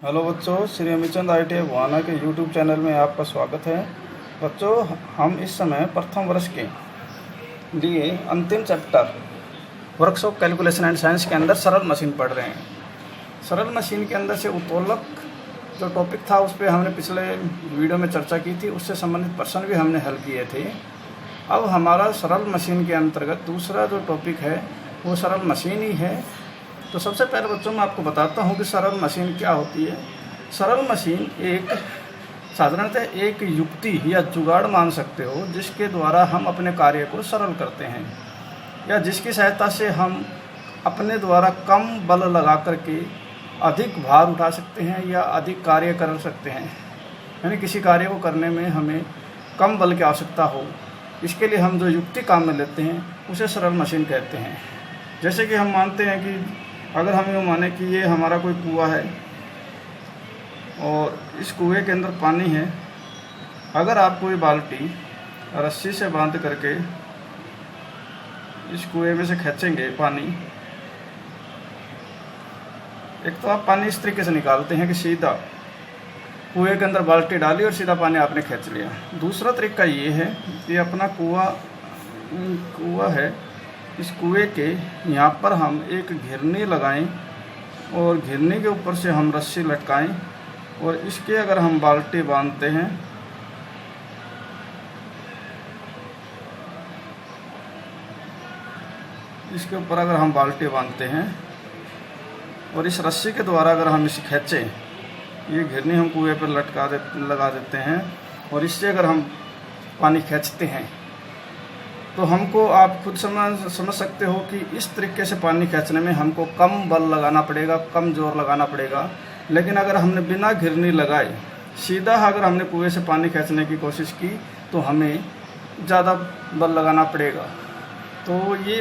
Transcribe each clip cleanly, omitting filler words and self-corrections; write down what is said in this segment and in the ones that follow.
Hello बच्चों, Shri अमिचंद ITI भुआना के YouTube channel में आपका स्वागत है। बच्चों, हम इस समय प्रथम वर्ष के लिए अंतिम chapter workshop calculation and science के अंदर सरल मशीन पढ़ रहे हैं। सरल मशीन के अंदर से उत्तोलक जो टॉपिक था उस पर हमने पिछले वीडियो में चर्चा की थी, उससे संबंधित प्रश्न भी हमने हल किए थे। अब हमारा सरल मशीन के अंतर्गत दूसरा जो टॉपिक है वो सरल मशीन ही है। तो सबसे पहले बच्चों मैं आपको बताता हूँ कि सरल मशीन क्या होती है। सरल मशीन एक साधारणतः एक युक्ति या जुगाड़ मान सकते हो जिसके द्वारा हम अपने कार्य को सरल करते हैं, या जिसकी सहायता से हम अपने द्वारा कम बल लगा करके अधिक भार उठा सकते हैं या अधिक कार्य कर सकते हैं। यानी किसी कार्य को करने में हमें कम बल की आवश्यकता हो, इसके लिए हम जो युक्ति काम में लेते हैं उसे सरल मशीन कहते हैं। जैसे कि हम मानते हैं कि अगर हम ये माने कि ये हमारा कोई कुआं है और इस कुएं के अंदर पानी है। अगर आप कोई बाल्टी रस्सी से बांध करके इस कुएं में से खींचेंगे पानी, एक तो आप पानी इस तरीके से निकालते हैं कि सीधा कुएं के अंदर बाल्टी डाली और सीधा पानी आपने खींच लिया। दूसरा तरीका ये है कि अपना कुआं है, इस कुएं के यहाँ पर हम एक घिरनी लगाएं और घिरनी के ऊपर से हम रस्सी लटकाएं और इसके अगर हम बाल्टी बांधते हैं इसके ऊपर अगर हम बाल्टी बांधते हैं और इस रस्सी के द्वारा अगर हम इसे खींचें, ये घिरनी हम कुएं पर लगा देते हैं और इससे अगर हम पानी खींचते हैं तो हमको आप खुद समझ सकते हो कि इस तरीके से पानी खींचने में हमको कम बल लगाना पड़ेगा, कम जोर लगाना पड़ेगा। लेकिन अगर हमने बिना घिरनी लगाए सीधा अगर हमने कुएं से पानी खींचने की कोशिश की तो हमें ज़्यादा बल लगाना पड़ेगा। तो ये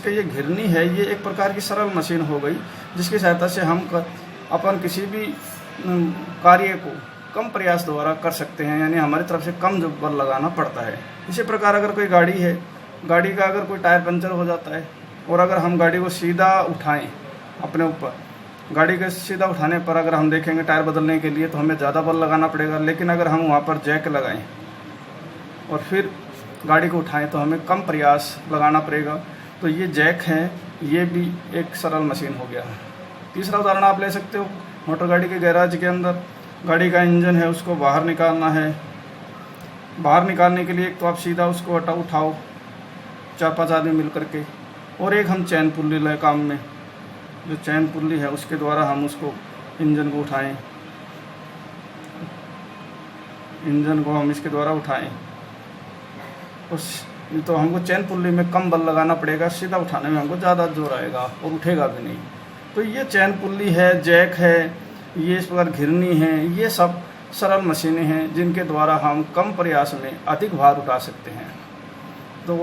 ये घिरनी है, ये एक प्रकार की सरल मशीन हो गई जिसकी सहायता से हम अपन किसी भी कार्य को कम प्रयास द्वारा कर सकते हैं, यानी हमारी तरफ से कम जो बल लगाना पड़ता है। इसी प्रकार अगर कोई गाड़ी है, गाड़ी का अगर कोई टायर पंचर हो जाता है और अगर हम गाड़ी को सीधा उठाएं अपने ऊपर, गाड़ी के सीधा उठाने पर अगर हम देखेंगे टायर बदलने के लिए तो हमें ज़्यादा बल लगाना पड़ेगा। लेकिन अगर हम वहाँ पर जैक लगाएं और फिर गाड़ी को उठाएं तो हमें कम प्रयास लगाना पड़ेगा। तो ये जैक है, ये भी एक सरल मशीन हो गया। तीसरा उदाहरण आप ले सकते हो, मोटर गाड़ी के गैराज के अंदर गाड़ी का इंजन है, उसको बाहर निकालना है। बाहर निकालने के लिए एक तो आप सीधा उसको उठाओ 4-5 आदमी मिल करके, और एक हम चैन पुल्ली लें काम में, जो चैन पुल्ली है उसके द्वारा हम उसको इंजन को उठाएं, इंजन को हम इसके द्वारा उठाएं। तो हमको चैन पुल्ली में कम बल लगाना पड़ेगा, सीधा उठाने में हमको ज़्यादा जोर आएगा और उठेगा भी नहीं। तो ये चैन पुल्ली है, जैक है, ये इस प्रकार घिरनी है, ये सब सरल मशीनें हैं जिनके द्वारा हम कम प्रयास में अधिक भार उठा सकते हैं। तो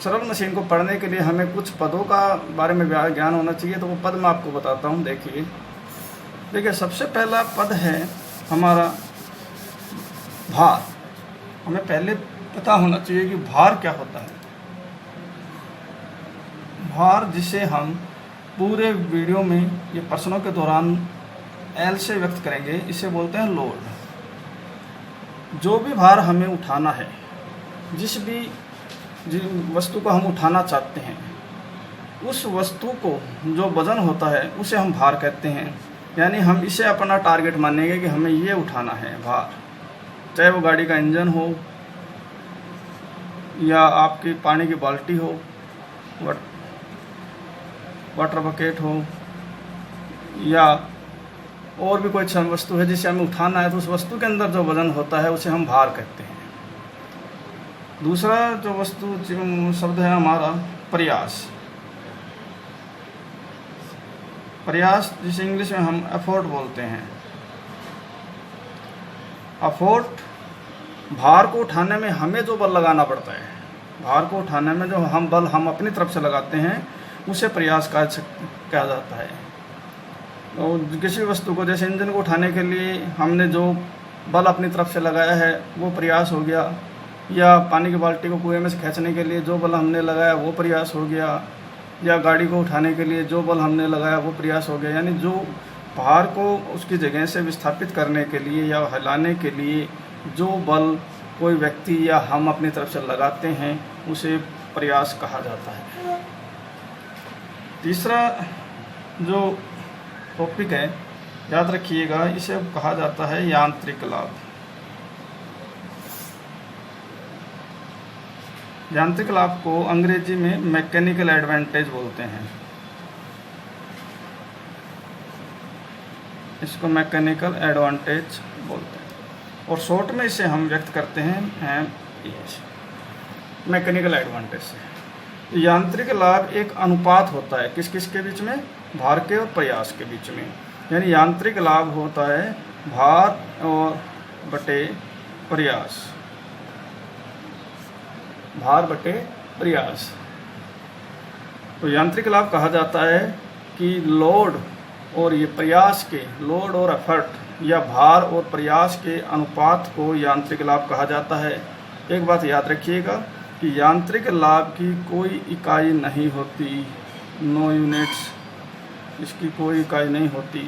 सरल मशीन को पढ़ने के लिए हमें कुछ पदों का बारे में ज्ञान होना चाहिए। तो वो पद मैं आपको बताता हूँ। देखिए सबसे पहला पद है हमारा भार। हमें पहले पता होना चाहिए कि भार क्या होता है। भार, जिसे हम पूरे वीडियो में ये प्रश्नों के दौरान L से व्यक्त करेंगे, इसे बोलते हैं लोड। जो भी भार हमें उठाना है, जिस वस्तु को हम उठाना चाहते हैं, उस वस्तु को जो वजन होता है उसे हम भार कहते हैं। यानी हम इसे अपना टारगेट मानेंगे कि हमें ये उठाना है भार, चाहे वो गाड़ी का इंजन हो या आपकी पानी की बाल्टी हो, वाटर बकेट हो, या और भी कोई वस्तु है जिसे हमें उठाना है, तो उस वस्तु के अंदर जो वजन होता है उसे हम भार कहते हैं। दूसरा जो शब्द है हमारा प्रयास। प्रयास जिसे इंग्लिश में हम एफर्ट बोलते हैं। एफर्ट, भार को उठाने में हमें जो बल लगाना पड़ता है, भार को उठाने में जो बल हम अपनी तरफ से लगाते हैं उसे प्रयास कहा जाता है। और किसी वस्तु को, जैसे इंजन को उठाने के लिए हमने जो बल अपनी तरफ से लगाया है वो प्रयास हो गया, या पानी की बाल्टी को कुएं में से खींचने के लिए जो बल हमने लगाया वो प्रयास हो गया, या गाड़ी को उठाने के लिए जो बल हमने लगाया वो प्रयास हो गया। यानी जो भार को उसकी जगह से विस्थापित करने के लिए या हिलाने के लिए जो बल कोई व्यक्ति या हम अपनी तरफ से लगाते हैं उसे प्रयास कहा जाता है। तीसरा जो टॉपिक है, याद रखिएगा, इसे कहा जाता है यांत्रिक लाभ। यांत्रिक लाभ को अंग्रेजी में मैकेनिकल एडवांटेज बोलते हैं। इसको मैकेनिकल एडवांटेज बोलते हैं और शॉर्ट में इसे हम व्यक्त करते हैं मैकेनिकल एडवांटेज से। यांत्रिक लाभ एक अनुपात होता है किस किस के बीच में, भार के और प्रयास के बीच में। यानी यांत्रिक लाभ होता है भार और बटे प्रयास, भार बटे प्रयास। तो यांत्रिक लाभ कहा जाता है कि लोड और ये प्रयास के, लोड और एफर्ट या भार और प्रयास के अनुपात को यांत्रिक लाभ कहा जाता है। एक बात याद रखिएगा कि यांत्रिक लाभ की कोई इकाई नहीं होती, नो यूनिट्स, इसकी कोई इकाई नहीं होती।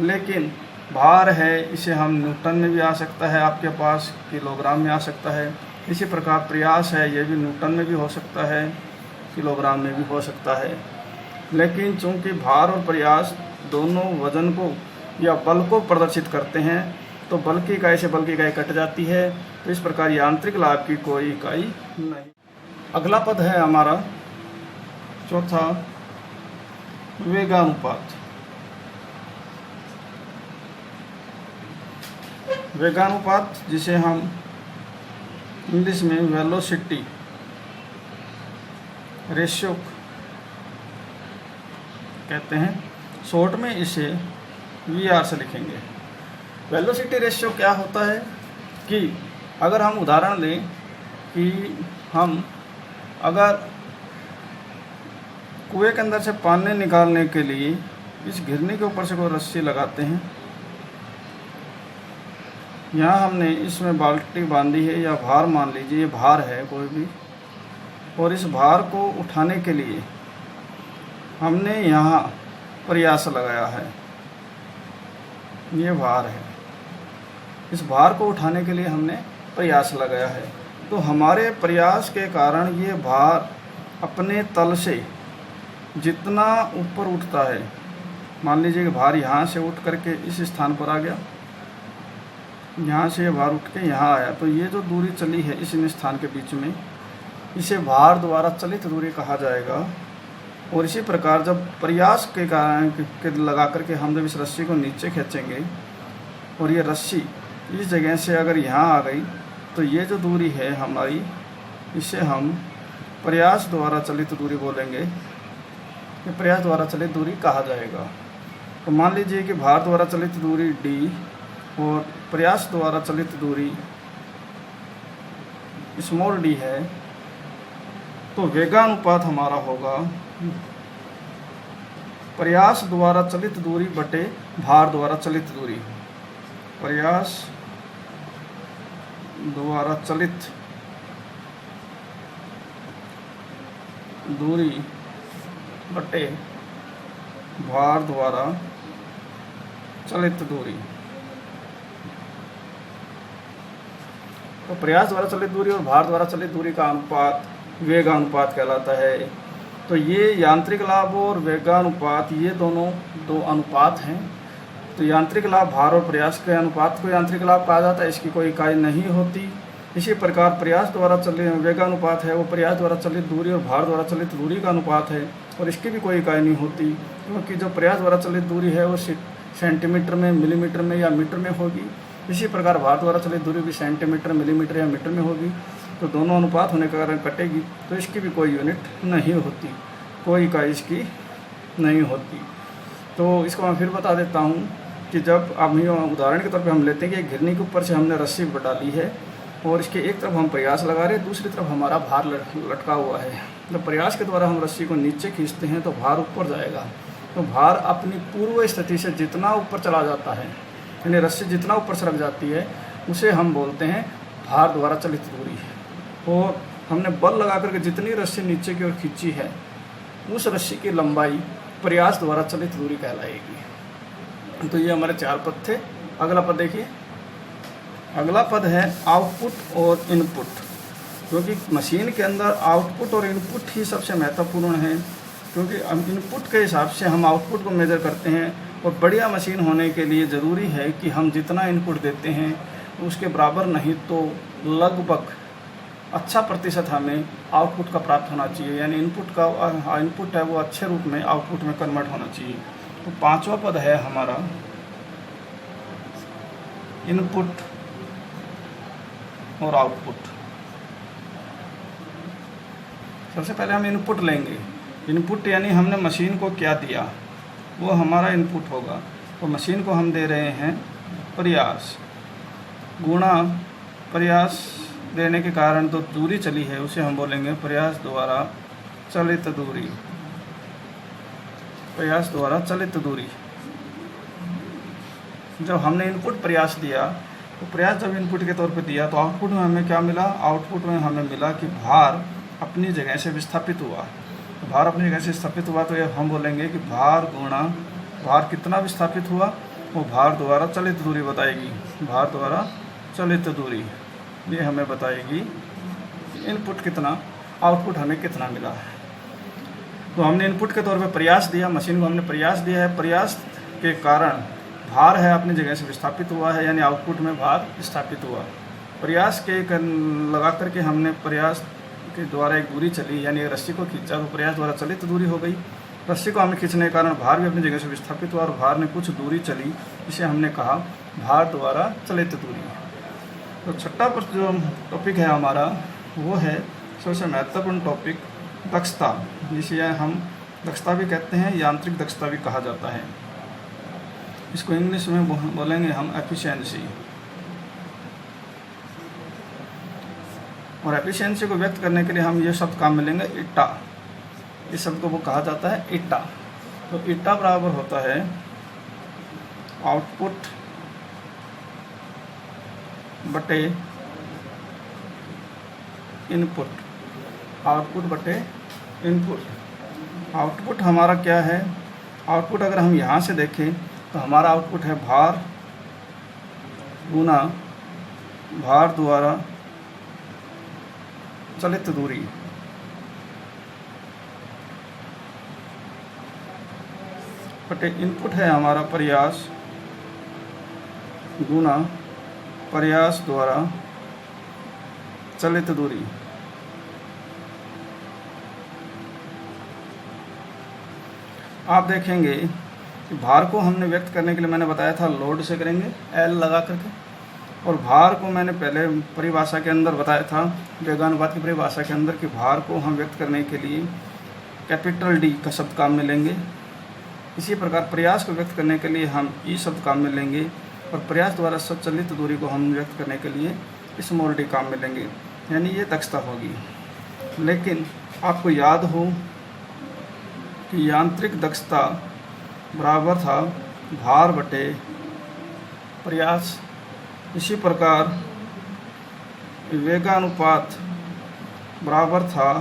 लेकिन भार है, इसे हम न्यूटन में भी आ सकता है आपके पास, किलोग्राम में आ सकता है। इसी प्रकार प्रयास है, ये भी न्यूटन में भी हो सकता है, किलोग्राम में भी हो सकता है। लेकिन चूंकि भार और प्रयास दोनों वजन को या बल को प्रदर्शित करते हैं तो बल की इकाई से बल की इकाई कट जाती है। तो इस प्रकार यांत्रिक लाभ की कोई इकाई नहीं। अगला पद है हमारा चौथा, वेगानुपात। वेगानुपात जिसे हम इंग्लिश में वेलोसिटी रेशियो कहते हैं, शॉर्ट में इसे VR से लिखेंगे। वेलोसिटी रेशियो क्या होता है कि अगर हम उदाहरण लें कि हम अगर कुएं के अंदर से पानी निकालने के लिए इस घिरनी के ऊपर से कोई रस्सी लगाते हैं, यहाँ हमने इसमें बाल्टी बांधी है या भार मान लीजिए, ये भार है कोई भी, और इस भार को उठाने के लिए हमने यहाँ प्रयास लगाया है, ये भार है, इस भार को उठाने के लिए हमने प्रयास लगाया है। तो हमारे प्रयास के कारण ये भार अपने तल से जितना ऊपर उठता है, मान लीजिए कि भार यहाँ से उठ करके इस स्थान पर आ गया, यहाँ से ये भार उठ के यहाँ आया, तो ये जो दूरी चली है इस इन स्थान के बीच में, इसे भार द्वारा चलित दूरी कहा जाएगा। और इसी प्रकार जब प्रयास के कारण लगा करके हम जब इस रस्सी को नीचे खींचेंगे और ये रस्सी इस जगह से अगर यहाँ आ गई तो ये जो दूरी है हमारी, इसे हम प्रयास द्वारा चलित दूरी बोलेंगे, ये प्रयास द्वारा चलित दूरी कहा जाएगा। तो मान लीजिए कि भार द्वारा चलित दूरी d और प्रयास द्वारा चलित दूरी स्मॉल d है, तो वेगानुपात हमारा होगा प्रयास द्वारा चलित दूरी बटे भार द्वारा चलित दूरी। प्रयास द्वारा चलित दूरी बटे भार द्वारा चलित दूरी। तो प्रयास द्वारा चलित दूरी और भार द्वारा चलित दूरी का अनुपात वेगानुपात कहलाता है। तो ये यांत्रिक लाभ और वेगानुपात ये दोनों दो अनुपात हैं। तो यांत्रिक लाभ भार और प्रयास के अनुपात को यांत्रिक लाभ कहा जाता है, इसकी कोई इकाई नहीं होती। इसी प्रकार प्रयास द्वारा चलित वेगानुपात है वो प्रयास द्वारा चलित दूरी और भार द्वारा चलित दूरी का अनुपात है और इसकी भी कोई इकाई नहीं होती, क्योंकि जो प्रयास द्वारा चलित दूरी है वो सेंटीमीटर में, मिलीमीटर में या मीटर में होगी। इसी प्रकार भार द्वारा चलित दूरी भी सेंटीमीटर, मिलीमीटर या मीटर में होगी। तो दोनों अनुपात होने के कारण कटेगी, तो इसकी भी कोई यूनिट नहीं होती, कोई इकाई इसकी नहीं होती। तो इसको मैं फिर बता देता हूँ कि जब अब उदाहरण के तौर पे हम लेते हैं कि एक घिरनी के ऊपर से हमने रस्सी डाली है और इसके एक तरफ हम प्रयास लगा रहे हैं, दूसरी तरफ हमारा भार लटका हुआ है। जब प्रयास के द्वारा हम रस्सी को नीचे खींचते हैं तो भार ऊपर जाएगा। तो भार अपनी पूर्व स्थिति से जितना ऊपर चला जाता है, यानी रस्सी जितना ऊपर सरक जाती है, उसे हम बोलते हैं भार द्वारा चलित दूरी। और हमने बल लगा करके जितनी रस्सी नीचे की ओर खींची है, उस रस्सी की लंबाई प्रयास द्वारा चलित दूरी कहलाएगी। तो ये हमारे 4 पद थे। अगला पद देखिए, अगला पद है आउटपुट और इनपुट, क्योंकि मशीन के अंदर आउटपुट और इनपुट ही सबसे महत्वपूर्ण है, क्योंकि हम इनपुट के हिसाब से हम आउटपुट को मेज़र करते हैं। और बढ़िया मशीन होने के लिए ज़रूरी है कि हम जितना इनपुट देते हैं उसके बराबर नहीं तो लगभग अच्छा प्रतिशत हमें आउटपुट का प्राप्त होना चाहिए, यानी इनपुट है वो अच्छे रूप में आउटपुट में कन्वर्ट होना चाहिए। तो 5वां पद है हमारा इनपुट और आउटपुट। सबसे पहले हम इनपुट लेंगे। इनपुट यानी हमने मशीन को क्या दिया, वो हमारा इनपुट होगा। तो मशीन को हम दे रहे हैं प्रयास, गुणा प्रयास देने के कारण जो दूरी चली है उसे हम बोलेंगे प्रयास द्वारा चलित दूरी। प्रयास द्वारा चलित दूरी। जब हमने इनपुट प्रयास दिया तो प्रयास जब इनपुट के तौर पे दिया तो आउटपुट में हमें क्या मिला, आउटपुट में हमें मिला कि भार अपनी जगह से विस्थापित हुआ। तो भार अपनी जगह से विस्थापित हुआ तो ये हम बोलेंगे कि भार गुणा भार कितना विस्थापित हुआ, वो भार द्वारा चलित दूरी बताएगी। भार द्वारा चलित दूरी ये हमें बताएगी इनपुट कितना, आउटपुट हमें कितना मिला है। तो हमने इनपुट के तौर पे प्रयास दिया, मशीन को हमने प्रयास दिया है, प्रयास के कारण भार है अपनी जगह से विस्थापित हुआ है, यानी आउटपुट में भार विस्थापित हुआ। प्रयास के लगा करके हमने प्रयास के द्वारा एक दूरी चली, यानी रस्सी को खींचा तो प्रयास द्वारा चलित दूरी हो गई। रस्सी को हमें खींचने के कारण भार भी अपनी जगह से विस्थापित हुआ और भार ने कुछ दूरी चली, इसे हमने कहा भार द्वारा चलित दूरी। तो छठा जो टॉपिक है हमारा वो है सबसे महत्वपूर्ण टॉपिक दक्षता, जिसे हम दक्षता भी कहते हैं, यांत्रिक दक्षता भी कहा जाता है। इसको इंग्लिश में बोलेंगे हम एफिशिएंसी। और एफिशिएंसी को व्यक्त करने के लिए हम ये शब्द काम में लेंगे इट्टा। इस शब्द को वो कहा जाता है इट्टा। तो इट्टा बराबर होता है आउटपुट बटे इनपुट। आउटपुट बटे इनपुट। आउटपुट हमारा क्या है, आउटपुट अगर हम यहाँ से देखें तो हमारा आउटपुट है भार गुना भार द्वारा चलित दूरी। बटे इनपुट है हमारा प्रयास गुना प्रयास द्वारा चलित दूरी। आप देखेंगे कि भार को हमने व्यक्त करने के लिए मैंने बताया था लोड से करेंगे एल लगा करके, और भार को मैंने पहले परिभाषा के अंदर बताया था, वेगानुपात की परिभाषा के अंदर, कि भार को हम व्यक्त करने के लिए कैपिटल डी का शब्द काम में लेंगे। इसी प्रकार प्रयास को व्यक्त करने के लिए हम ई शब्द काम में लेंगे, और प्रयास द्वारा चलित दूरी को हम व्यक्त करने के लिए स्मॉल डी काम में लेंगे, यानी ये दक्षता होगी। लेकिन आपको याद हो कि यांत्रिक दक्षता बराबर था भार बटे प्रयास। इसी प्रकार वेगानुपात बराबर था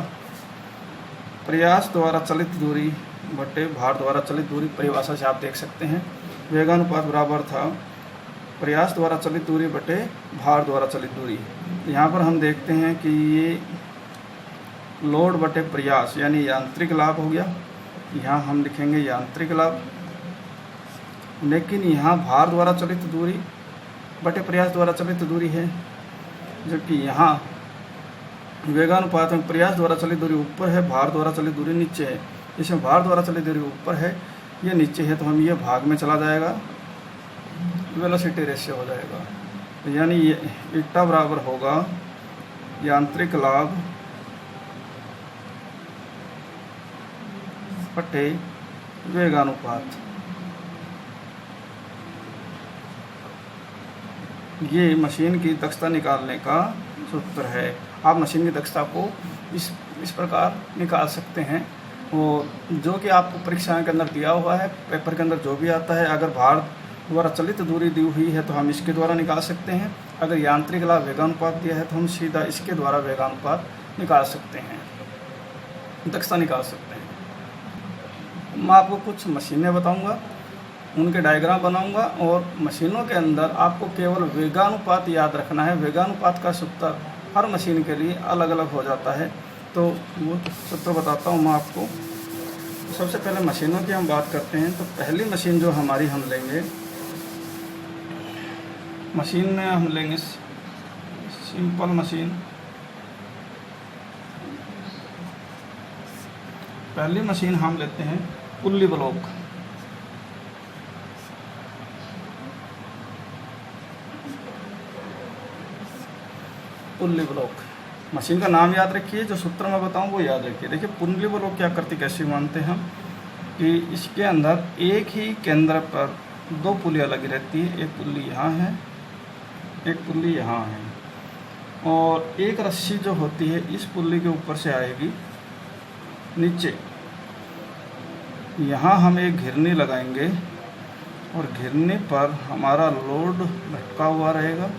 प्रयास द्वारा चलित दूरी बटे भार द्वारा चलित दूरी। परिभाषा से आप देख सकते हैं वेगानुपात बराबर था प्रयास द्वारा चलित दूरी बटे भार द्वारा चलित दूरी। यहाँ पर हम देखते हैं कि ये लोड बटे प्रयास यानी यांत्रिक लाभ हो गया, यहाँ हम लिखेंगे यांत्रिक लाभ। लेकिन यहाँ भार द्वारा चलित दूरी बटे प्रयास द्वारा चलित दूरी है, जबकि यहाँ वेगानुपात में प्रयास द्वारा चलित दूरी ऊपर है, भार द्वारा चलित दूरी नीचे है। इसमें भार द्वारा चलित दूरी ऊपर है, ये नीचे है, तो हम ये भाग में चला जाएगा, वेलोसिटी रेशियो हो जाएगा। तो यानी ये इट्टा बराबर होगा यांत्रिक लाभ बटे वेगानुपात। ये मशीन की दक्षता निकालने का सूत्र है। आप मशीन की दक्षता को इस प्रकार निकाल सकते हैं, और जो कि आपको परीक्षा के अंदर दिया हुआ है, पेपर के अंदर जो भी आता है, अगर भार द्वारा चलित दूरी दी हुई है तो हम इसके द्वारा निकाल सकते हैं। अगर यांत्रिक लाभ वेगानुपात दिया है तो हम सीधा इसके द्वारा वेगानुपात निकाल सकते हैं, दक्षता निकाल सकते हैं। मैं आपको कुछ मशीनें बताऊंगा उनके डायग्राम बनाऊंगा और मशीनों के अंदर आपको केवल वेगानुपात याद रखना है। वेगानुपात का सूत्र हर मशीन के लिए अलग अलग हो जाता है, तो वो सूत्र बताता हूँ मैं आपको। सबसे पहले मशीनों की हम बात करते हैं, तो पहली मशीन जो हमारी हम लेंगे, मशीन में हम लेंगे सिंपल मशीन। पहली मशीन हम लेते हैं pulley block. Pulley block machine का नाम याद रखिए, जो सूत्र मैं बताऊं वो याद रखिए। देखिए पुल्ली ब्लॉक क्या करती, कैसे मानते हैं हम कि इसके अंदर एक ही केंद्र पर दो पुलियाँ लगी रहती है। एक पुल्ली यहाँ है, एक पुल्ली यहाँ है, और एक रस्सी जो होती है इस पुल्ली के ऊपर से आएगी नीचे। यहाँ हम एक घिरनी लगाएंगे और घिरनी पर हमारा लोड लटका हुआ रहेगा।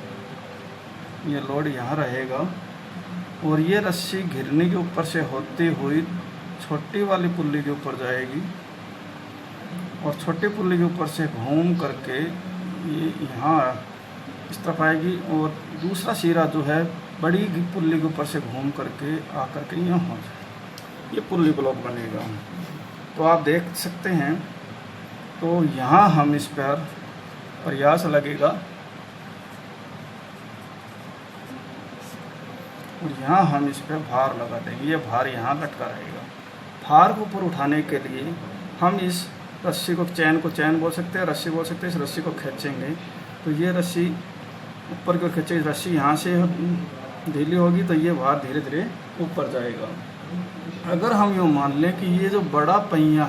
ये लोड यहाँ रहेगा और ये रस्सी घिरनी के ऊपर से होती हुई छोटी वाली पुल्ली के ऊपर जाएगी और छोटी पुल्ली के ऊपर से घूम करके ये यहाँ इस तरफ आएगी, और दूसरा सिरा जो है बड़ी पुल्ली के ऊपर से घूम करके आकर के यहाँ हो जाए। ये पुल्ली ब्लॉक बनेगा। तो आप देख सकते हैं, तो यहाँ हम इस पर प्रयास लगेगा और यहाँ हम इस पर भार लगा देंगे। ये भार यहाँ लटका रहेगा। भार को ऊपर उठाने के लिए हम इस रस्सी को चैन बोल सकते हैं, रस्सी बोल सकते हैं। इस रस्सी को खींचेंगे तो ये रस्सी ऊपर की ओर खींचेगी, रस्सी यहाँ से ढीली होगी तो ये भार धीरे धीरे ऊपर जाएगा। अगर हम यूँ मान लें कि ये जो बड़ा पहिया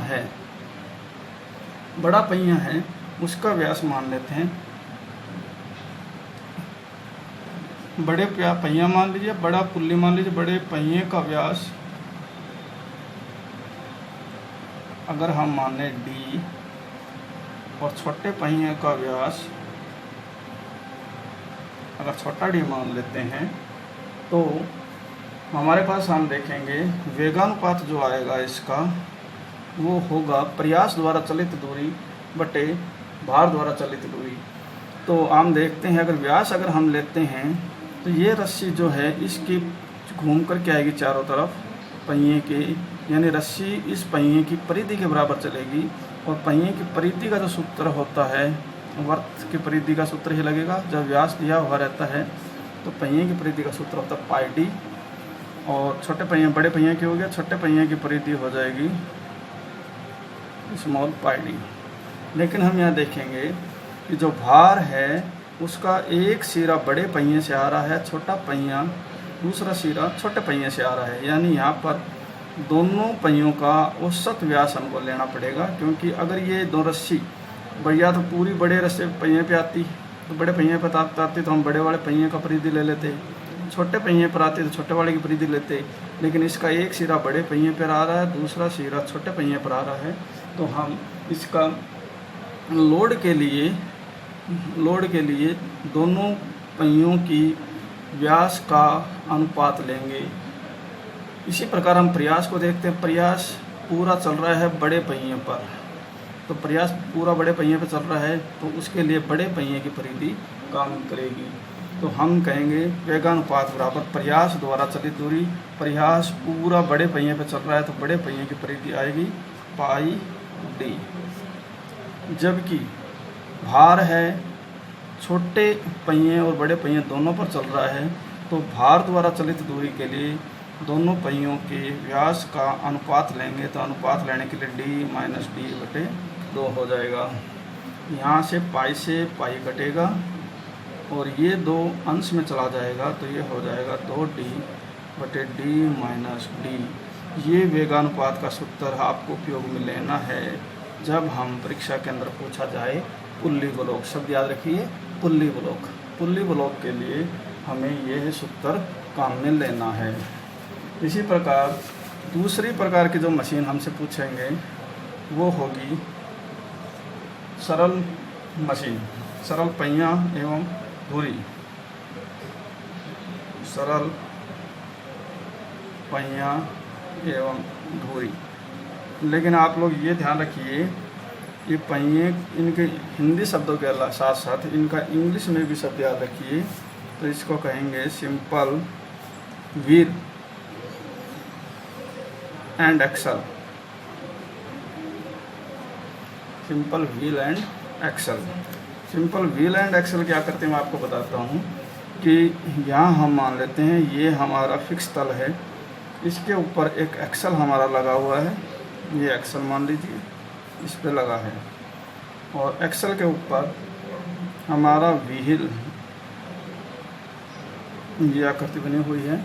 है उसका व्यास मान लेते हैं, बड़े पहिया मान लीजिए, बड़ा पुल्ली मान लीजिए। बड़े पहिए का व्यास अगर हम माने d और छोटे पहिए का व्यास अगर छोटा d मान लेते हैं, तो हमारे पास हम देखेंगे वेगानुपात जो आएगा इसका वो होगा प्रयास द्वारा चलित दूरी बटे भार द्वारा चलित दूरी। तो हम देखते हैं, अगर व्यास अगर हम लेते हैं तो ये रस्सी जो है इसकी घूम कर के आएगी चारों तरफ पहिए के, यानी रस्सी इस पहिए की परिधि के बराबर चलेगी। और पहिए की परिधि का जो सूत्र होता है, वर्त की परिधि का सूत्र ही लगेगा। जब व्यास दिया हुआ रहता है तो पहिए की परिधि का सूत्र होता है पाई डी, और छोटे पहिए बड़े पहिए की हो गया, छोटे पहिए की परिधि हो जाएगी स्मॉल पाई डी। लेकिन हम यहाँ देखेंगे कि जो भार है उसका एक सिरा बड़े पहिए से आ रहा है, छोटा पहिया दूसरा सिरा छोटे पहिए से आ रहा है। यानी यहाँ पर दोनों पहियों का औसत व्यास हमको लेना पड़ेगा, क्योंकि अगर ये दो रस्सी बढ़िया तो पूरी बड़े रस्से पहिए पे आती, तो बड़े पहिए पर आती तो हम बड़े वाले पहिए का परिधि ले लेते, छोटे पहिए पर आते तो छोटे वाले की परिधि लेते। लेकिन इसका एक सिरा बड़े पहिए पर आ रहा है, दूसरा सिरा छोटे पहिए पर आ रहा है, तो हम इसका लोड के लिए दोनों पहियों की व्यास का अनुपात लेंगे। इसी प्रकार हम प्रयास को देखते हैं। प्रयास पूरा चल रहा है बड़े पहिए पर, तो प्रयास पूरा बड़े पहिए पर चल रहा है, तो उसके लिए बड़े पहिए की परिधि काम करेगी। तो हम कहेंगे वेगानुपात बराबर प्रयास द्वारा चलित दूरी। प्रयास पूरा बड़े पहिए पर चल रहा है तो बड़े पहिए की परिधि आएगी पाई डी, जबकि भार है छोटे पहिए और बड़े पहिए दोनों पर चल रहा है, तो भार द्वारा चलित दूरी के लिए दोनों पहियों के व्यास का अनुपात लेंगे। तो अनुपात लेने के लिए d माइनस डी बटे 2 हो जाएगा। यहाँ से पाई कटेगा और ये 2 अंश में चला जाएगा, तो ये हो जाएगा 2d बटे d माइनस डी। ये वेगानुपात का सूत्र आपको उपयोग में लेना है जब हम परीक्षा के अंदर पूछा जाए पुल्ली ब्लॉक। शब्द याद रखिए, पुल्ली ब्लॉक। पुल्ली ब्लॉक के लिए हमें यह सूत्र काम में लेना है। इसी प्रकार दूसरी प्रकार की जो मशीन हमसे पूछेंगे वो होगी सरल मशीन, सरल पहिया एवं धुरी। सरल पहिया एवं धुरी। लेकिन आप लोग ये ध्यान रखिए ये पहिए इनके हिंदी शब्दों के साथ साथ इनका इंग्लिश में भी शब्द याद रखिए। तो इसको कहेंगे simple wheel and axle. Simple wheel and axle. Simple wheel and axle क्या करते हैं मैं आपको बताता हूँ कि यहाँ हम मान लेते हैं ये हमारा फिक्स तल है, इसके ऊपर एक एक्सल हमारा लगा हुआ है, ये एक्सल मान लीजिए इस पे लगा है, और एक्सल के ऊपर हमारा व्हील ये आकृति बनी हुई है।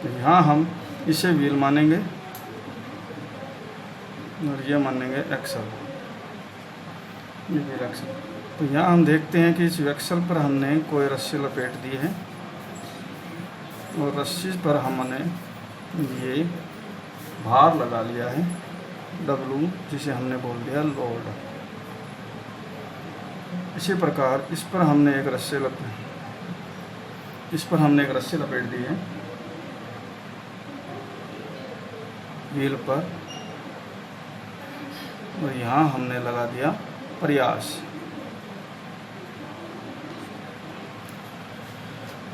तो यहाँ हम इसे व्हील मानेंगे और ये मानेंगे एक्सल, ये व्हील एक्सल। तो यहाँ हम देखते हैं कि इस एक्सल पर हमने कोई रस्सी लपेट दी है और रस्सी पर हमने ये भार लगा लिया है W, जिसे हमने बोल दिया लोड। इसी प्रकार इस पर हमने एक रस्सी लपेट दी है व्हील पर, और यहाँ हमने लगा दिया प्रयास।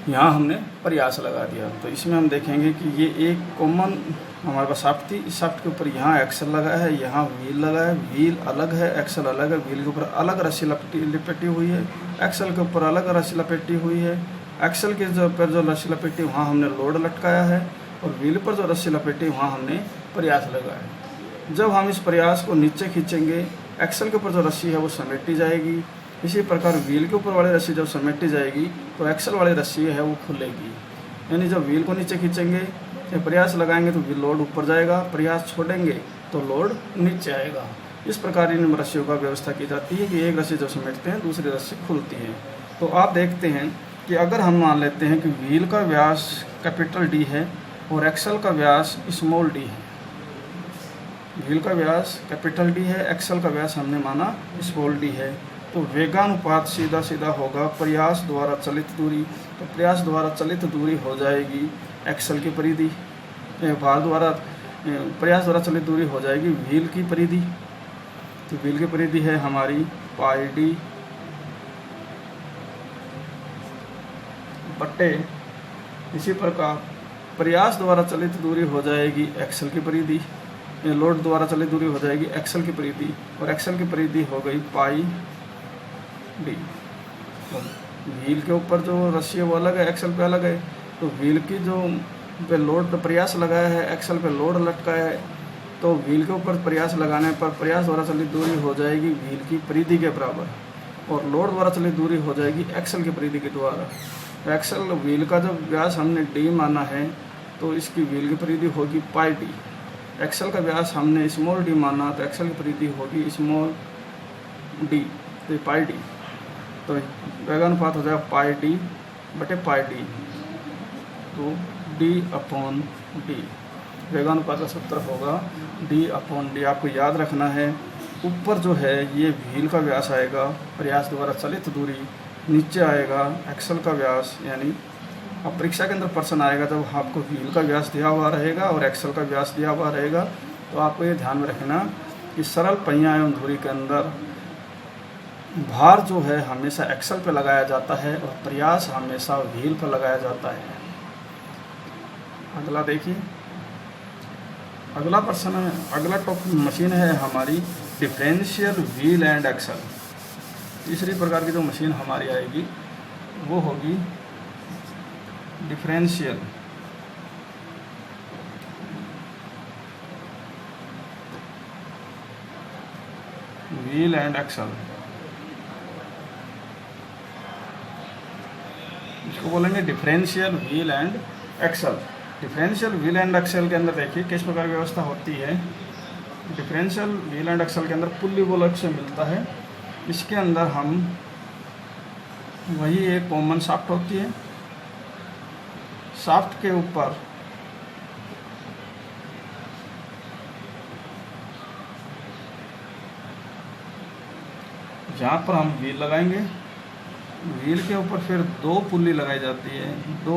यहाँ हमने प्रयास लगा दिया। तो इसमें हम देखेंगे कि ये एक कॉमन हमारे पास शाफ्ट थी, इस शाफ्ट के ऊपर यहाँ एक्सल लगा है, यहाँ व्हील लगा है, व्हील अलग है, एक्सल अलग है, व्हील के ऊपर अलग रस्सी लपेटी हुई है, एक्सल के ऊपर अलग रस्सी लपेटी हुई है, एक्सल के पर जो रस्सी लपेटी वहाँ हमने लोड लटकाया है, और व्हील पर जो रस्सी लपेटी वहाँ हमने प्रयास लगाया। जब हम इस प्रयास को नीचे खींचेंगे, एक्सल के ऊपर जो रस्सी है वो समेटी जाएगी। इसी प्रकार व्हील के ऊपर वाली रस्सी जब समेटी जाएगी तो एक्सल वाली रस्सी है वो खुलेगी। यानी जब व्हील को नीचे खींचेंगे या प्रयास लगाएंगे तो व्हील लोड ऊपर जाएगा, प्रयास छोड़ेंगे तो लोड नीचे आएगा। इस प्रकार इन रस्सियों का व्यवस्था की जाती है कि एक रस्सी जब समेटते हैं दूसरी रस्सी खुलती है। तो आप देखते हैं कि अगर हम मान लेते हैं कि व्हील का व्यास कैपिटल D है और एक्सल का व्यास स्मॉल d है, व्हील का व्यास कैपिटल D है, एक्सल का व्यास हमने माना स्मॉल d है, तो वेगानुपात सीधा सीधा होगा प्रयास द्वारा चलित दूरी। तो प्रयास द्वारा चलित दूरी हो जाएगी एक्सल की परिधि, भार द्वारा प्रयास द्वारा चलित दूरी हो जाएगी व्हील की परिधि। तो व्हील की परिधि है हमारी पाई d बट्टे, इसी प्रकार प्रयास द्वारा चलित दूरी हो जाएगी एक्सल की परिधि, लोड द्वारा चलित दूरी हो जाएगी एक्सल की परिधि, और एक्सल की परिधि हो गई पाई d। तो व्हील के ऊपर जो रस्सी है वो अलग है, एक्सल पे अलग है। तो व्हील की जो पे लोड पे प्रयास लगाया है, एक्सल पे लोड लटकाया है, तो व्हील के ऊपर प्रयास लगाने पर प्रयास द्वारा चलित दूरी हो जाएगी व्हील की परिधि के बराबर, और लोड द्वारा चलित दूरी हो जाएगी एक्सल की परिधि के द्वारा। एक्सल व्हील का जो व्यास हमने d माना है तो इसकी व्हील की परिधि होगी पाई d। एक्सल का व्यास हमने स्मॉल d माना तो एक्सल की परिधि होगी स्मॉल d, तो पाई d। तो वेगानुपात हो जाएगा पाई d बटे पाई d, तो d/d। वेगानुपात का सूत्र होगा d/d। आपको याद रखना है ऊपर जो है ये व्हील का व्यास आएगा प्रयास द्वारा चलित दूरी, नीचे आएगा एक्सल का व्यास। यानी अब परीक्षा के अंदर प्रश्न आएगा जब आपको व्हील का व्यास दिया हुआ रहेगा और एक्सल का व्यास दिया हुआ रहेगा, तो आपको ये ध्यान में रखना कि सरल पहिया एवं धुरी के अंदर भार जो है हमेशा एक्सल पे लगाया जाता है और प्रयास हमेशा व्हील पर लगाया जाता है। अगला देखिए, अगला प्रश्न है, अगला टॉपिक मशीन है हमारी डिफरेंशियल व्हील एंड एक्सल। तीसरी प्रकार की जो मशीन हमारी आएगी वो होगी डिफरेंशियल व्हील एंड एक्सल। इसको बोलेंगे differential wheel and axle. Differential wheel and axle के अंदर देखिए किस प्रकार की व्यवस्था होती है। डिफरेंशियल व्हील एंड एक्सल के अंदर पुल्ली बोलक से मिलता है, इसके अंदर हम वही एक कॉमन शाफ्ट होती है, शाफ्ट के ऊपर यहाँ पर हम व्हील लगाएंगे। व्हील के ऊपर फिर 2 पुल्ली लगाई जाती है, 2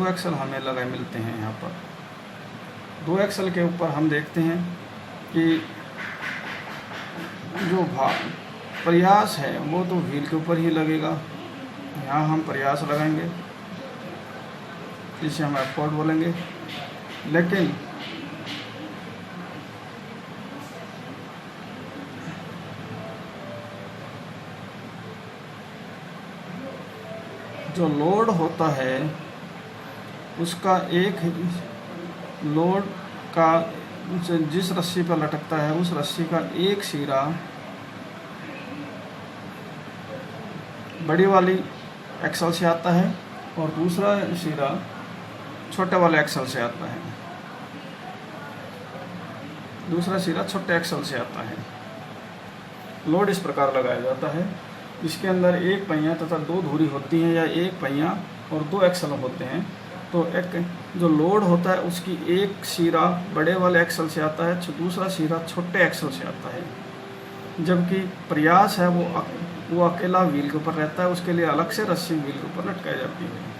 एक्सल हमें लगाए मिलते हैं। यहाँ पर 2 एक्सल के ऊपर हम देखते हैं कि जो प्रयास है वो तो व्हील के ऊपर ही लगेगा। यहाँ हम प्रयास लगाएंगे, इसे हम एफोर्ट बोलेंगे। लेकिन जो लोड होता है उसका एक लोड का जिस रस्सी पर लटकता है उस रस्सी का एक सिरा बड़ी वाली एक्सल से आता है और दूसरा सिरा छोटे वाले एक्सल से आता है। दूसरा सिरा छोटे एक्सल से आता है। लोड इस प्रकार लगाया जाता है। इसके अंदर एक पहिया तथा 2 धुरी होती हैं या एक पहिया और 2 एक्सल होते हैं। तो एक जो लोड होता है उसकी एक सिरा बड़े वाले एक्सल से आता है, दूसरा सिरा छोटे एक्सल से आता है। जबकि प्रयास है वो अकेला व्हील के ऊपर रहता है, उसके लिए अलग से रस्सी व्हील के ऊपर लटकाई जाती है।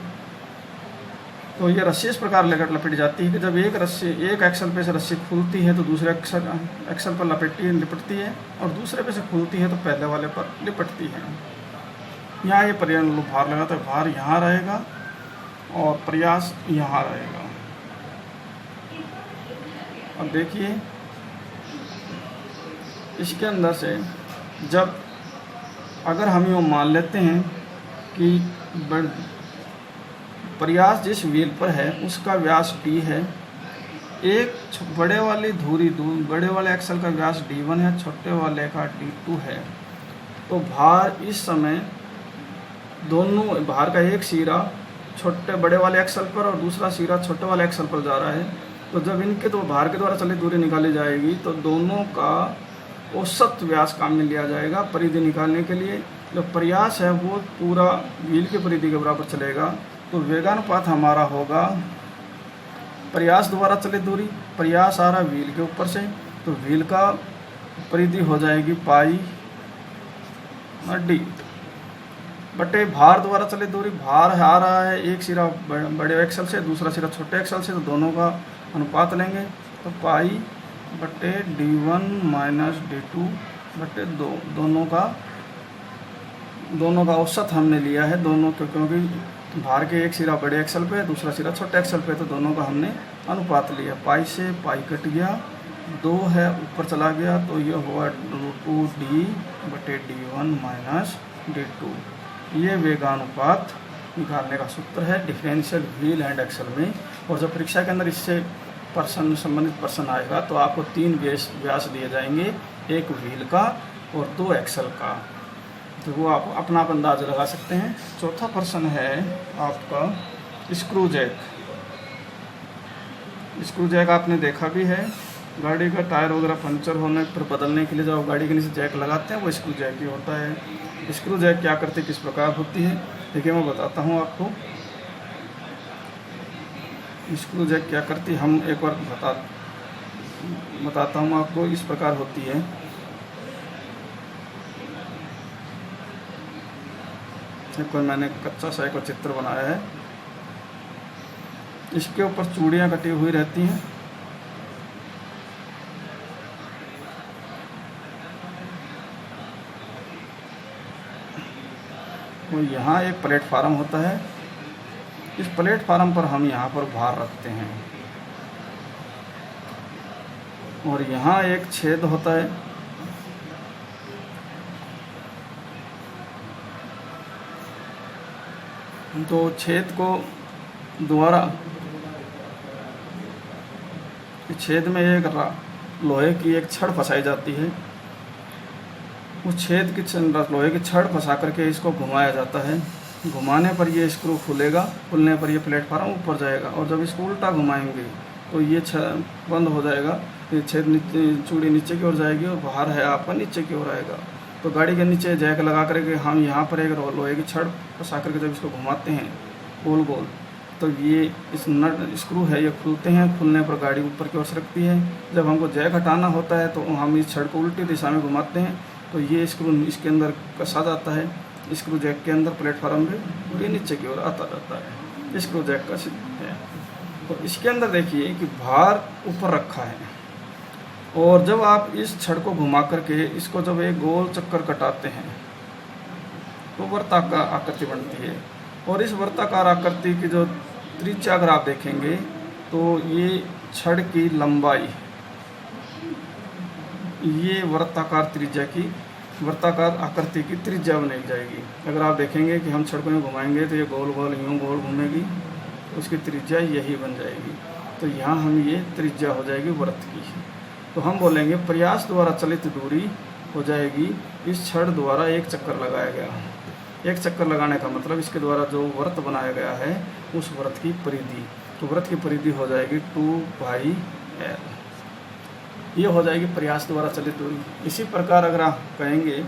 तो ये रस्सी इस प्रकार लपेटी जाती है कि जब एक एक्सल पे से रस्सी खुलती है तो दूसरे एक्सल पर लिपटती है और दूसरे पे से खुलती है तो पहले वाले पर लिपटती है। यहाँ ये पर्याय भार लगाता है, भार यहाँ रहेगा और प्रयास यहाँ रहेगा। अब देखिए इसके अंदर से जब अगर हम यूँ मान लेते हैं कि प्रयास जिस व्हील पर है उसका व्यास d है, एक बड़े वाली धुरी बड़े वाले एक्सल का व्यास d1 है, छोटे वाले का d2 है। तो भार इस समय दोनों भार का एक सिरा छोटे बड़े वाले एक्सल पर और दूसरा सिरा छोटे वाले एक्सल पर जा रहा है। तो जब इनके दो भार के द्वारा चलित दूरी निकाली जाएगी तो दोनों का औसत व्यास काम में लिया जाएगा परिधि निकालने के लिए। जो प्रयास है वो पूरा व्हील की परिधि के बराबर चलेगा। तो वेगानुपात हमारा होगा प्रयास द्वारा चलित दूरी, प्रयास आ रहा व्हील के ऊपर से, तो व्हील का परिधि हो जाएगी पाई d बटे भार द्वारा चलित दूरी। भार आ रहा है एक सिरा बड़े एक्सल से, दूसरा सिरा छोटे एक्सल से, तो दोनों का अनुपात लेंगे तो पाई बटे d1 माइनस d2 बटे 2। दोनों का औसत हमने लिया है, दोनों क्योंकि भार के एक सिरा बड़े एक्सल पे दूसरा सिरा छोटे एक्सल पे, तो दोनों का हमने अनुपात लिया। पाई से पाई कट गया, 2 है ऊपर चला गया, तो ये हुआ 2d बटे d1 माइनस d2। ये वेगानुपात निकालने का सूत्र है डिफरेंशियल व्हील एंड एक्सल में। और जब परीक्षा के अंदर इससे संबंधित प्रश्न आएगा तो आपको 3 व्यास दिए जाएंगे, एक व्हील का और 2 एक्सल का, तो वो आप अपना अंदाज लगा सकते हैं। चौथा प्रश्न है आपका स्क्रू जैक। स्क्रू जैक आपने देखा भी है, गाड़ी का टायर वगैरह पंचर होने पर बदलने के लिए जब गाड़ी के नीचे जैक लगाते हैं वो स्क्रू जैक ही होता है। स्क्रू जैक क्या करती है, किस प्रकार होती है, देखिए मैं बताता हूँ आपको। स्क्रू जैक क्या करती है हम एक बार बताता हूँ आपको। इस प्रकार होती है, कोई मैंने कच्चा सा एक चित्र बनाया है, इसके ऊपर चूड़ियाँ कटी हुई रहती हैं। तो यहाँ एक प्लेटफार्म होता है, इस प्लेटफार्म पर हम यहाँ पर भार रखते हैं और यहाँ एक छेद होता है। तो छेद को द्वारा छेद में एक लोहे की एक छड़ फंसाई जाती है। उस छेद की लोहे की छड़ फंसा करके इसको घुमाया जाता है। घुमाने पर ये स्क्रू खुलेगा, खुलने पर ये प्लेटफार्म ऊपर जाएगा और जब इसको उल्टा घुमाएंगे तो ये बंद हो जाएगा। ये छेद चूड़ी नीचे की ओर जाएगी और भार है आपका नीचे की ओर आएगा। तो गाड़ी के नीचे जैक लगा करके हम यहाँ पर एक लोहे की छड़ फंसा करके जब इसको घुमाते हैं गोल गोल, तो ये इस नट स्क्रू है, ये खुलते हैं, खुलने पर गाड़ी ऊपर की ओर सरकती है। जब हमको जैक हटाना होता है तो हम इस छड़ को उल्टी दिशा में घुमाते हैं तो ये स्क्रू इसके अंदर कसा जाता है, स्क्रू जैक के अंदर प्लेटफार्म में, और ये नीचे की ओर आता जाता है। स्क्रू जैक का है। तो इसके अंदर देखिए कि भार ऊपर रखा है, और जब आप इस छड़ को घुमा करके इसको जब एक गोल चक्कर कटाते हैं तो वर्ताकार आकृति बनती है। और इस वर्ताकार आकृति की जो त्रिज्या अगर आप देखेंगे तो ये छड़ की लंबाई, ये वर्ताकार आकृति की त्रिज्या बनी जाएगी। अगर आप देखेंगे कि हम छड़ को घुमाएंगे तो ये गोल गोल यूँ गोल घूमेगी, उसकी त्रिज्या यही बन जाएगी। तो यहाँ हम ये त्रिज्या हो जाएगी वृत्त की। तो हम बोलेंगे प्रयास द्वारा चलित दूरी हो जाएगी इस छड़ द्वारा एक चक्कर लगाया गया। एक चक्कर लगाने का मतलब इसके द्वारा जो वृत्त बनाया गया है उस वृत्त की परिधि, तो वृत्त की परिधि हो जाएगी 2πl। ये हो जाएगी प्रयास द्वारा चलित दूरी। इसी प्रकार अगर आप कहेंगे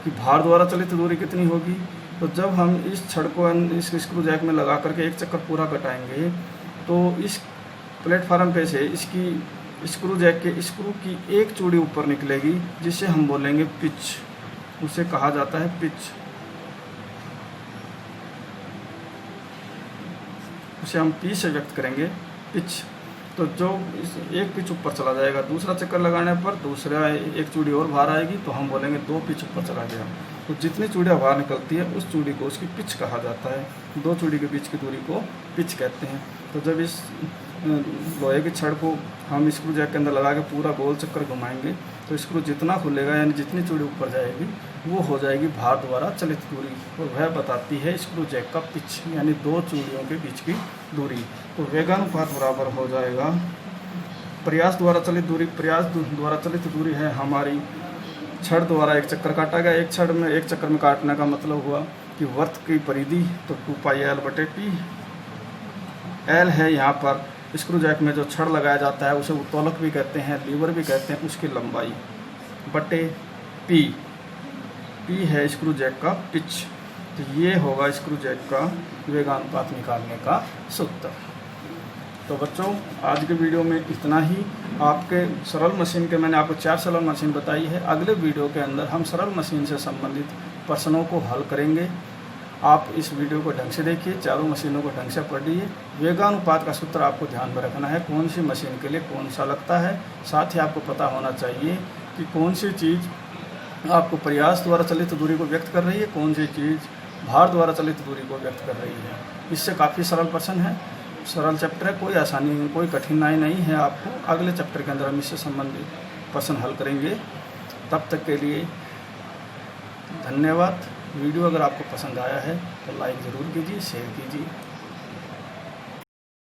कि भार द्वारा चलित दूरी कितनी होगी, तो जब हम इस छड़ को इस स्क्रू जैक में लगा करके एक चक्कर पूरा कटाएंगे तो इस प्लेटफार्म पे से इसकी स्क्रू जैक के स्क्रू की एक चूड़ी ऊपर निकलेगी, जिसे हम बोलेंगे पिच, उसे कहा जाता है पिच। उसे हम पी से व्यक्त करेंगे, पिच। तो जो एक पिच ऊपर चला जाएगा, दूसरा चक्कर लगाने पर दूसरा एक चूड़ी और बाहर आएगी, तो हम बोलेंगे 2 पिच ऊपर चला गया। तो जितनी चूड़ियाँ बाहर निकलती है उस चूड़ी को उसकी पिच कहा जाता है। 2 चूड़ी के बीच की दूरी को पिच कहते हैं। तो जब इस लोहे की छड़ को हम स्क्रू जैक के अंदर लगा के पूरा गोल चक्कर घुमाएंगे तो स्क्रू जितना खुलेगा, यानी जितनी चूड़ी ऊपर जाएगी, वो हो जाएगी भार द्वारा चलित दूरी, और वह बताती है स्क्रू जैक का पिच, यानी 2 चूड़ियों के बीच की दूरी। तो वेगानुपात बराबर हो जाएगा प्रयास द्वारा चलित दूरी। प्रयास द्वारा चलित दूरी है हमारी छड़ द्वारा एक चक्कर काटा गया। एक चक्कर में काटने का मतलब हुआ कि वृत्त की परिधि, तो 2πl/t। एल है यहाँ पर स्क्रू जैक में जो छड़ लगाया जाता है उसे उत्तोलक भी कहते हैं, लीवर भी कहते हैं, उसकी लंबाई बटे पी। पी है स्क्रू जैक का पिच। तो ये होगा स्क्रू जैक का वेगानुपात निकालने का सूत्र। तो बच्चों, आज के वीडियो में इतना ही। आपके सरल मशीन के मैंने आपको 4 सरल मशीन बताई है। अगले वीडियो के अंदर हम सरल मशीन से संबंधित प्रश्नों को हल करेंगे। आप इस वीडियो को ढंग से देखिए, चारों मशीनों को ढंग से पढ़िए। वेगानुपात का सूत्र आपको ध्यान में रखना है, कौन सी मशीन के लिए कौन सा लगता है। साथ ही आपको पता होना चाहिए कि कौन सी चीज़ आपको प्रयास द्वारा चलित दूरी को व्यक्त कर रही है, कौन सी चीज़ भार द्वारा चलित दूरी को व्यक्त कर रही है। इससे काफ़ी सरल प्रश्न है, सरल चैप्टर है, कोई आसानी, कोई कठिनाई नहीं है। आपको अगले चैप्टर के अंदर हम इससे संबंधित प्रश्न हल करेंगे। तब तक के लिए धन्यवाद। वीडियो अगर आपको पसंद आया है तो लाइक ज़रूर कीजिए, शेयर कीजिए।